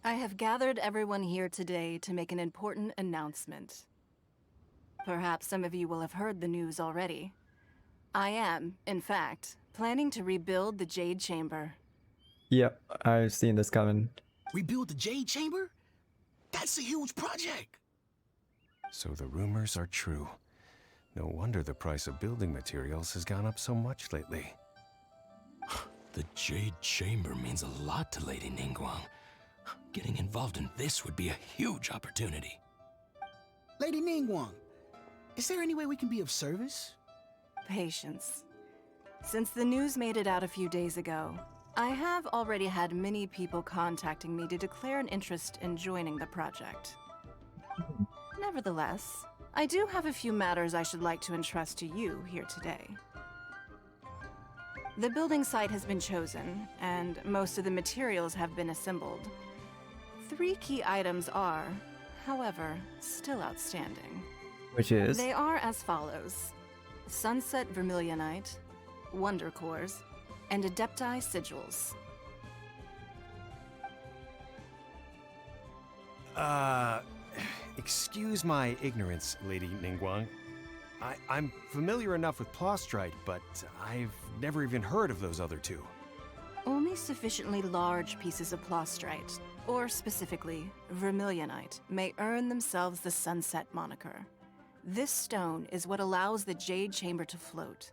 I have gathered everyone here today to make an important announcement. Perhaps some of you will have heard the news already. I am, in fact, planning to rebuild the Jade Chamber. Yep, I've seen this coming. Rebuild the Jade Chamber? That's a huge project. So the rumors are true. No wonder the price of building materials has gone up so much lately. The Jade Chamber means a lot to Lady Ningguang. Getting involved in this would be a huge opportunity. Lady Ningguang, is there any way we can be of service? Patience. Since the news made it out a few days ago, I have already had many people contacting me to declare an interest in joining the project. Nevertheless, I do have a few matters I should like to entrust to you here today. The building site has been chosen, and most of the materials have been assembled. 3 key items are, however, still outstanding. Which is? They are as follows: Sunset Vermilionite, Wonder Cores, and Adepti Sigils. Excuse my ignorance, Lady Ningguang. I'm familiar enough with Plostrite, but I've never even heard of those other two. Only sufficiently large pieces of Plostrite, or specifically Vermilionite, may earn themselves the Sunset moniker. This stone is what allows the Jade Chamber to float.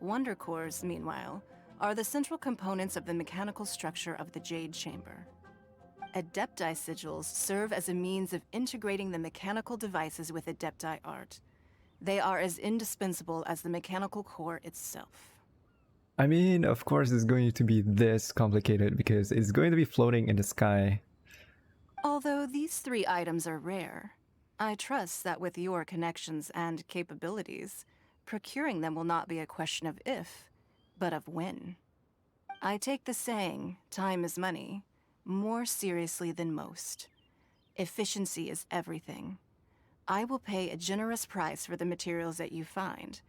Wonder Cores, meanwhile, are the central components of the mechanical structure of the Jade Chamber. Adepti Sigils serve as a means of integrating the mechanical devices with Adepti art. They are as indispensable as the mechanical core itself. I mean, of course it's going to be this complicated because it's going to be floating in the sky. Although these 3 items are rare, I trust that with your connections and capabilities, procuring them will not be a question of if, but of when. I take the saying, time is money, more seriously than most. Efficiency is everything. I will pay a generous price for the materials that you find,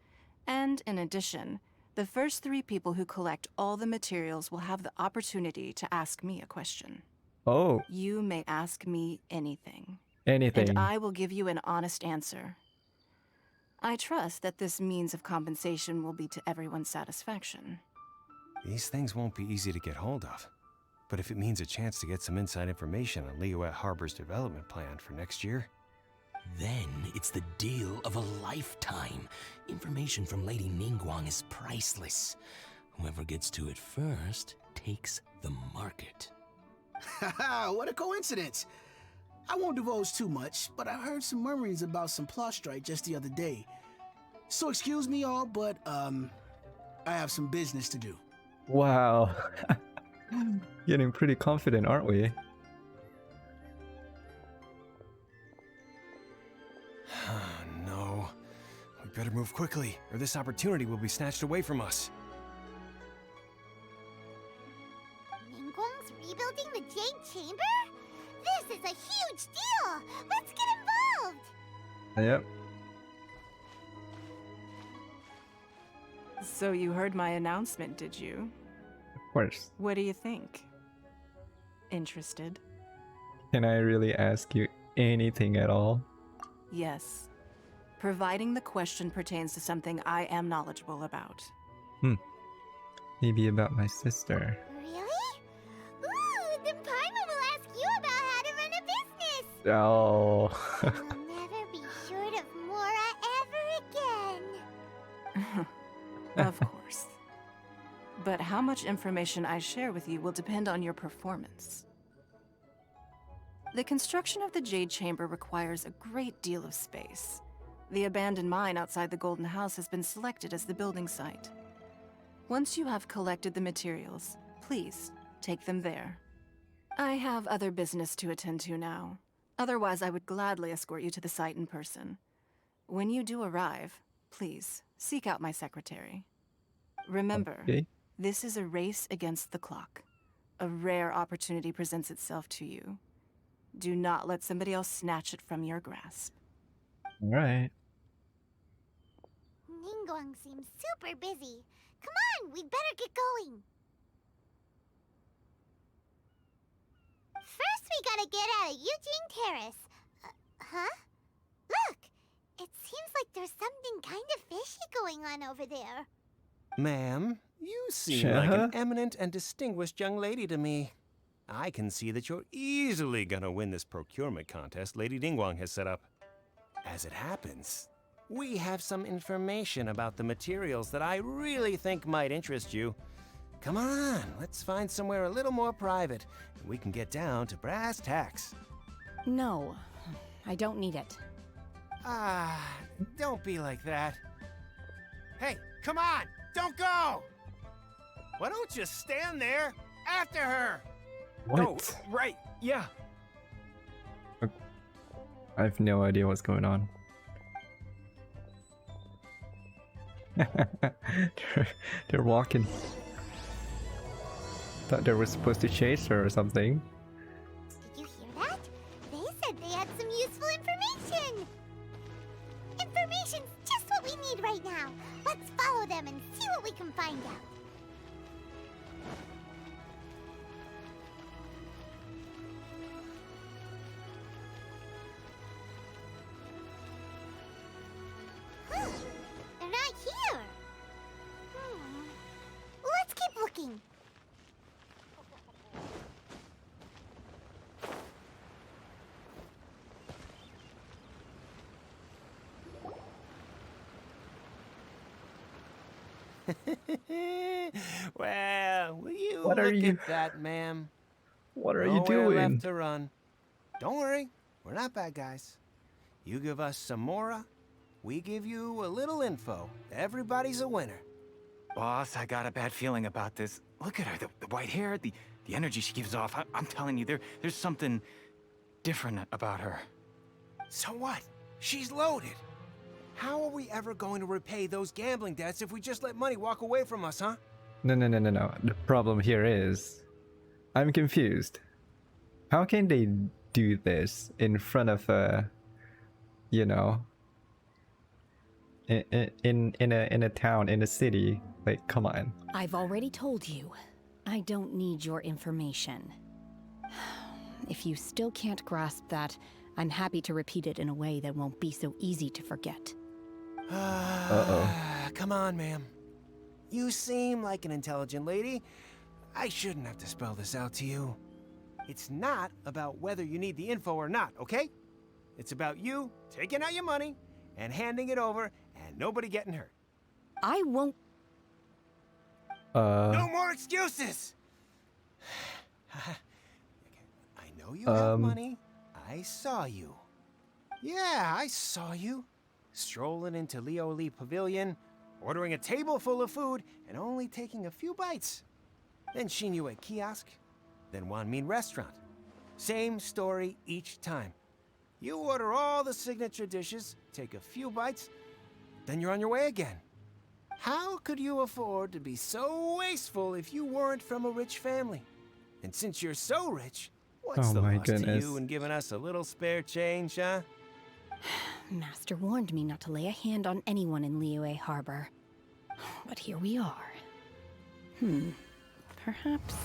and in addition, the first 3 people who collect all the materials will have the opportunity to ask me a question. Oh, You may ask me anything, anything. and I will give you an honest answer. I trust that this means of compensation will be to everyone's satisfaction. These things won't be easy to get hold of. But if it means a chance to get some inside information on Liyuet Harbor's development plan for next year, Then it's the deal of a lifetime. Information from Lady Ningguang is priceless. Whoever gets to it first takes the market. Haha, what a coincidence. I won't divulge too much, but I heard some murmurings about some Plostrite just the other day. So excuse me all, but I have some business to do. Wow. Getting pretty confident, aren't we? no. We better move quickly, or this opportunity will be snatched away from us. Ningguang's rebuilding the Jade Chamber? This is a huge deal! Let's get involved! Yep. So you heard my announcement, did you? Of course. What do you think? Interested? Can I really ask you anything at all? Yes. Providing the question pertains to something I am knowledgeable about. Maybe about my sister. Really? Ooh, then Paimon will ask you about how to run a business! Oh. You'll never be short of Mora ever again! Of course. But how much information I share with you will depend on your performance. The construction of the Jade Chamber requires a great deal of space. The abandoned mine outside the Golden House has been selected as the building site. Once you have collected the materials, please take them there. I have other business to attend to now. Otherwise, I would gladly escort you to the site in person. When you do arrive, please seek out my secretary. Remember, Okay. this is a race against the clock. A rare opportunity presents itself to you. Do not let somebody else snatch it from your grasp. Alright. Ningguang seems super busy. Come on, we'd better get going. First, we at a Eugene Terrace. Huh? Look! It seems like there's something kind of fishy going on over there. Ma'am, you seem like an Shenhe? eminent and distinguished young lady to me. I can see that you're easily gonna win this procurement contest Lady Ningguang has set up. As it happens, we have some information about the materials that I really think might interest you. Come on, let's find somewhere a little more private, and we can get down to brass tacks. No, I don't need it. Ah, don't be like that. Hey, come on, don't go! Why don't you stand there after her? What? Oh, right, yeah. I have no idea what's going on. They're walking. Thought they were supposed to chase her or something. Did you hear that? They said they had some useful information. Information's just what we need right now. Let's follow them and see what we can find out. Huh. They're not here. Let's keep looking. Well, will you What are look you- at that, ma'am? What are you Nowhere doing? left to run. Don't worry, we're not bad guys. You give us some mora, we give you a little info. Everybody's a winner. Boss, I got a bad feeling about this. Look at her, the white hair, the energy she gives off. I'm telling you, there's something different about her. So what? She's loaded. How are we ever going to repay those gambling debts if we just let money walk away from us, huh? No. The problem here is, I'm confused. How can they do this in front of you know, in a town, in a city? Like, come on. I've already told you, I don't need your information. If you still can't grasp that, I'm happy to repeat it in a way that won't be so easy to forget. Come on, ma'am. You seem like an intelligent lady. I shouldn't have to spell this out to you. It's not about whether you need the info or not, okay? It's about you taking out your money and handing it over and nobody getting hurt. I won't. No more excuses! I know you have money. I saw you. Yeah, I saw you. Strolling into Leo Lee Pavilion, ordering a table full of food, and only taking a few bites. Then Shenhe at kiosk, then Wanmin restaurant. Same story each time. You order all the signature dishes, take a few bites, then you're on your way again. How could you afford to be so wasteful if you weren't from a rich family? And since you're so rich, what's Oh the my loss to goodness. you in giving us a little spare change, huh? Master warned me not to lay a hand on anyone in Liyue Harbor. But here we are. Perhaps...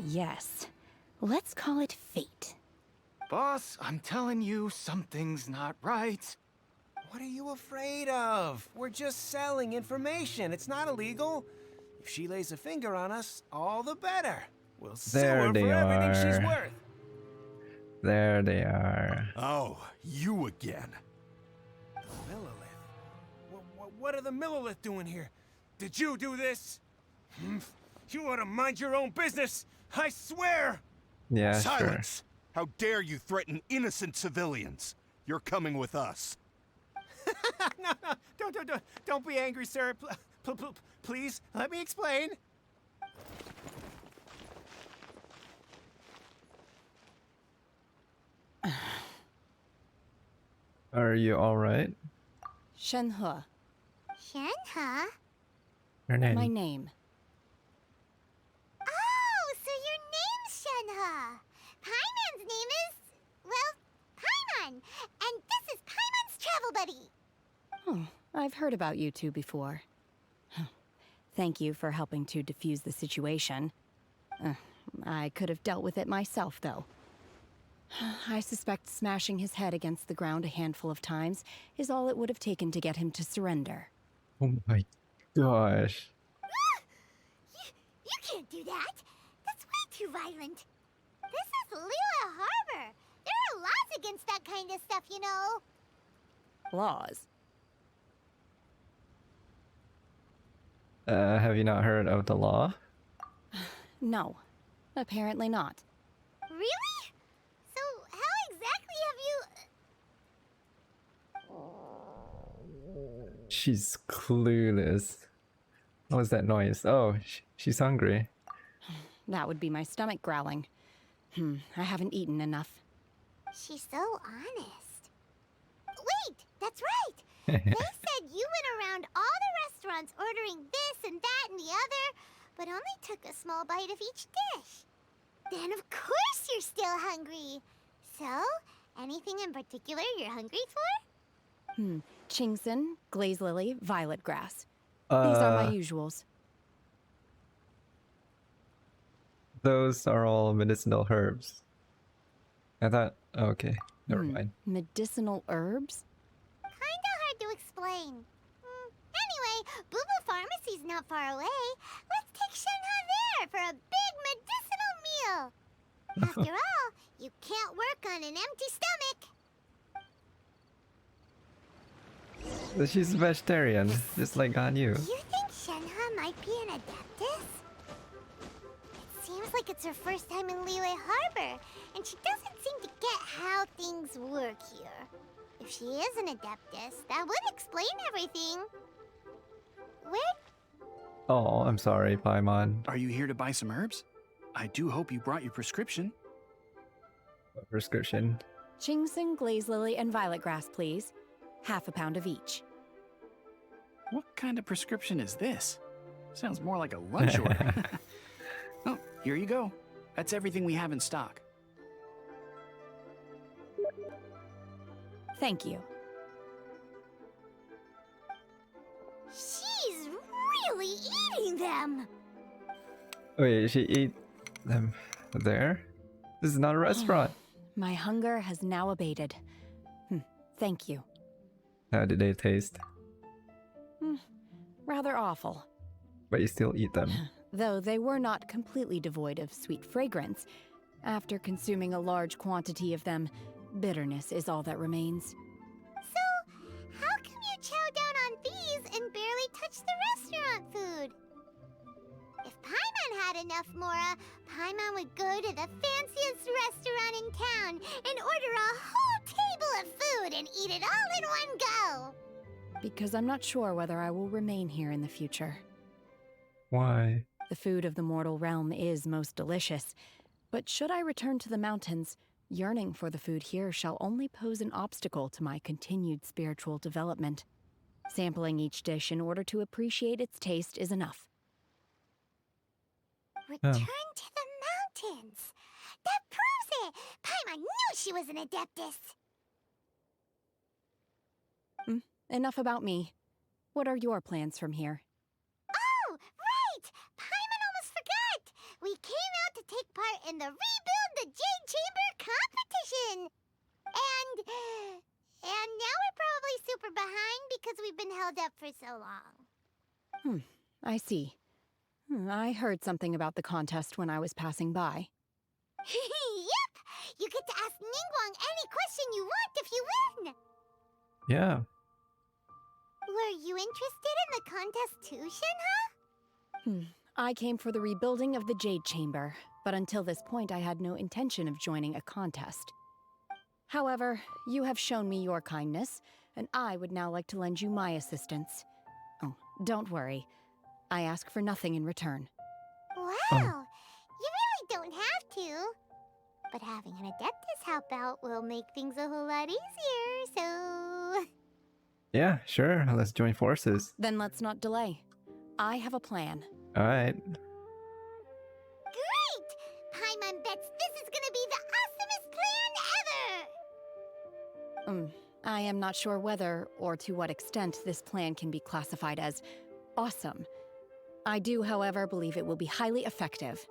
yes. Let's call it fate. Boss, I'm telling you, something's not right. What are you afraid of? We're just selling information. It's not illegal. If she lays a finger on us, all the better. We'll sue There her they for everything she's are. worth. There they are. Oh, you again. Millilith? What are the Millilith doing here? Did you do this? You ought to mind your own business. I swear. Yeah, sure. Silence! How dare you threaten innocent civilians? You're coming with us. No, don't be angry, sir. Please, let me explain. Are you alright? Shenhe, Shenhe? Her name. my name. Oh, so your name's Shenhe. Paimon's name is, well, Paimon. And this is Paimon's travel buddy. Oh, I've heard about you two before. Thank you for helping to defuse the situation. I could have dealt with it myself, though. I suspect smashing his head against the ground a handful of times is all it would have taken to get him to surrender. Oh my gosh. You can't do that. That's way too violent. This is Lila Harbor. There are laws against that kind of stuff, you know. Laws? Have you not heard of the law? No, apparently not. Really? So how exactly have you... She's clueless. What was that noise? Oh, she's hungry. That would be my stomach growling. I haven't eaten enough. She's so honest. Wait, that's right. They said you went around all the restaurants ordering this and that and the other, but only took a small bite of each dish. Then of course you're still hungry. So, anything in particular you're hungry for? Chingson, glaze lily, violet grass. These are my usuals. Those are all medicinal herbs. I thought, okay, never mind. Medicinal herbs? Kinda hard to explain. Anyway, Booba Pharmacy's not far away. Let's take Shenhe there for a big medicinal meal. After all, you can't work on an empty stomach. She's a vegetarian, just like Ganyu. You think Shenhe might be an adeptus? It seems like it's her first time in Liyue Harbor, and she doesn't seem to get how things work here. If she is an adeptus, that would explain everything. Where? Oh, I'm sorry, Paimon. Are you here to buy some herbs? I do hope you brought your prescription. What prescription? Chingson, glaze lily, and violet grass, please. Half a pound of each. What kind of prescription is this? Sounds more like a lunch order. Oh, here you go. That's everything we have in stock. Thank you. She's really eating them! Wait, she ate them there? This is not a restaurant. My hunger has now abated. Thank you. How did they taste? Rather awful. But you still eat them. Though they were not completely devoid of sweet fragrance. After consuming a large quantity of them, bitterness is all that remains. So, how come you chow down on these and barely touch the restaurant food? If Paimon had enough Mora, Paimon would go to the fanciest restaurant in town and order a whole table of food and eat it all in one go. Because I'm not sure whether I will remain here in the future. Why? The food of the mortal realm is most delicious, but should I return to the mountains, yearning for the food here shall only pose an obstacle to my continued spiritual development. Sampling each dish in order to appreciate its taste is enough. Return to the mountains. That proves it. Paimon knew she was an adeptus. Enough about me. What are your plans from here? Oh, right! Paimon almost forgot! We came out to take part in the Rebuild the Jade Chamber competition! And now we're probably super behind because we've been held up for so long. I see. I heard something about the contest when I was passing by. Yep! You get to ask Ningguang any question you want if you win! Yeah. Were you interested in the contest too, Shenhe? I came for the rebuilding of the Jade Chamber, but until this point I had no intention of joining a contest. However, you have shown me your kindness, and I would now like to lend you my assistance. Oh, don't worry. I ask for nothing in return. Wow! You really don't have to. But having an adeptus help out will make things a whole lot easier, so... Yeah, sure. Let's join forces. Then let's not delay. I have a plan. Alright. Great! Paimon bets this is gonna be the awesomest plan ever! I am not sure whether or to what extent this plan can be classified as awesome. I do, however, believe it will be highly effective.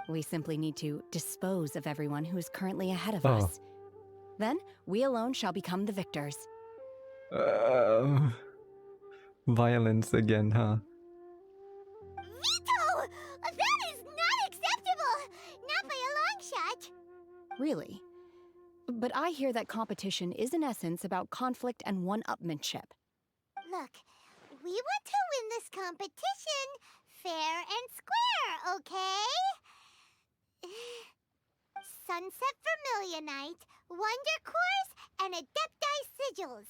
We simply need to dispose of everyone who is currently ahead of Oh. us. Then, we alone shall become the victors. Violence again, huh? Vito! That is not acceptable! Not by a long shot! Really? But I hear that competition is in essence about conflict and one-upmanship. Look, we want to win this competition fair and square, okay? Sunset Vermilionite, Wonder Cores, and Adepti Sigils.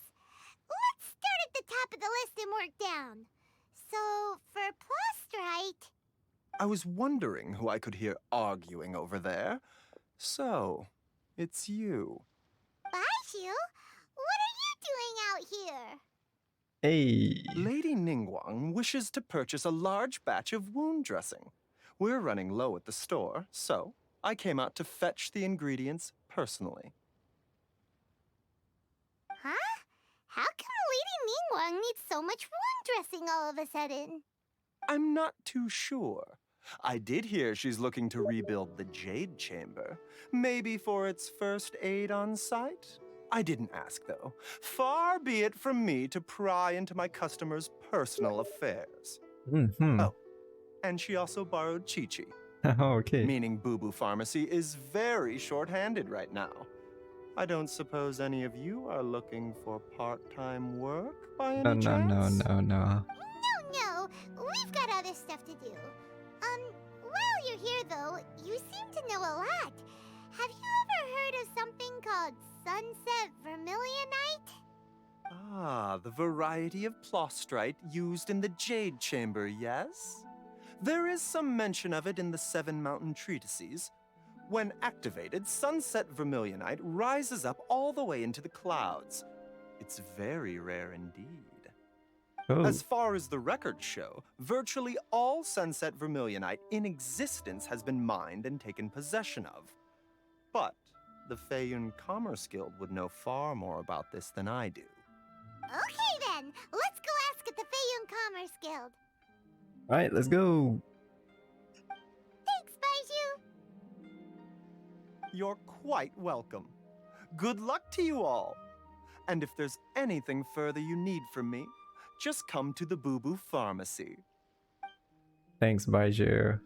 Let's start at the top of the list and work down. So, for Plustrite... I was wondering who I could hear arguing over there. So, it's you. Baishu, what are you doing out here? Hey. Lady Ningguang wishes to purchase a large batch of wound dressing. We're running low at the store, so I came out to fetch the ingredients personally. Huh? How come Lady Ningguang needs so much wound dressing all of a sudden? I'm not too sure. I did hear she's looking to rebuild the Jade Chamber, maybe for its first aid on site. I didn't ask, though. Far be it from me to pry into my customers' personal affairs. Mm-hmm. Oh, and she also borrowed Chi-Chi, Okay. meaning Boo Boo Pharmacy is very short-handed right now. I don't suppose any of you are looking for part-time work by any No, chance? no. No, we've got other stuff to do. While you're here, though, you seem to know a lot. Have you ever heard of something called Sunset Vermilionite? Ah, the variety of Plustrite used in the Jade Chamber, yes? There is some mention of it in the Seven Mountain Treatises. When activated, Sunset Vermilionite rises up all the way into the clouds. It's very rare indeed. Oh. As far as the records show, virtually all Sunset Vermilionite in existence has been mined and taken possession of. But the Feiyun Commerce Guild would know far more about this than I do. Okay then, let's go ask at the Feiyun Commerce Guild. Alright, let's go. Thanks, Baiju. You're quite welcome. Good luck to you all. And if there's anything further you need from me, just come to the Boo Boo Pharmacy. Thanks, Baiju.